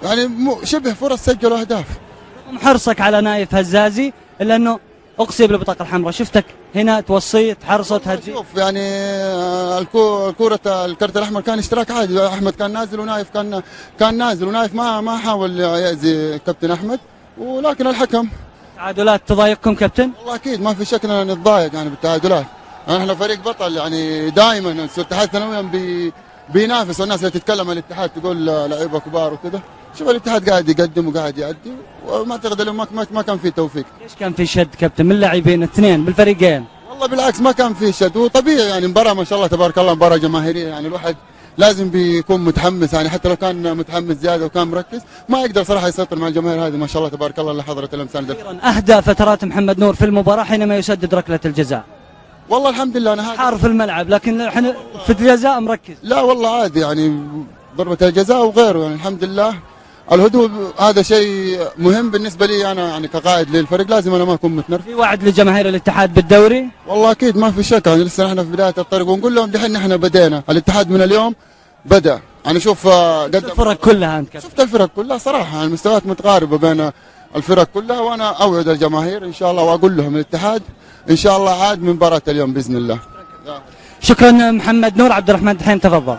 يعني شبه فرص سجلوا اهداف. رغم حرصك على نايف هزازي الا انه اقصي بالبطاقه الحمراء، شفتك هنا توصي تحرصه تهجي. شوف يعني كرة الكرت الاحمر كان اشتراك عادي، احمد كان نازل ونايف كان نازل، ونايف ما حاول يأذي كابتن احمد، ولكن الحكم. تعادلات تضايقكم كابتن؟ والله اكيد ما في شك اننا نتضايق يعني بالتعادلات، احنا فريق بطل يعني دائما الاتحاد ثانويا بينافس، والناس اللي تتكلم عن الاتحاد تقول لعيبه كبار وكذا، شوف الاتحاد قاعد يقدم وقاعد يأدي، وما اعتقد انه ما كان في توفيق. ليش كان في شد كابتن من اللاعبين الاثنين بالفريقين؟ والله بالعكس ما كان في شد، وطبيعي يعني مباراه ما شاء الله تبارك الله مباراه جماهيريه، يعني الواحد لازم بيكون متحمس، يعني حتى لو كان متحمس زياده وكان مركز ما يقدر صراحه يسيطر مع الجماهير هذه ما شاء الله تبارك الله اللي حضرت الامثال. اهدى فترات محمد نور في المباراه حينما يسدد ركله الجزاء. والله الحمد لله انا حار في الملعب، لكن احنا في الجزاء مركز. لا والله عادي يعني ضربه الجزاء وغيره، يعني الحمد لله الهدوء هذا شيء مهم بالنسبه لي انا، يعني كقائد للفريق لازم انا ما اكون متنرفز. في وعد لجماهير الاتحاد بالدوري؟ والله اكيد ما في شك، يعني لسه احنا في بدايه الطريق، ونقول لهم دحين احنا بدينا، الاتحاد من اليوم بدا، يعني شوف قدم الفرق كلها انت شفت الفرق كلها صراحه، يعني المستويات متقاربه بين الفرق كلها، وانا اوعد الجماهير ان شاء الله واقول لهم الاتحاد ان شاء الله عاد من مباراه اليوم باذن الله. شكرا محمد نور. عبد الرحمن دحيم تفضل.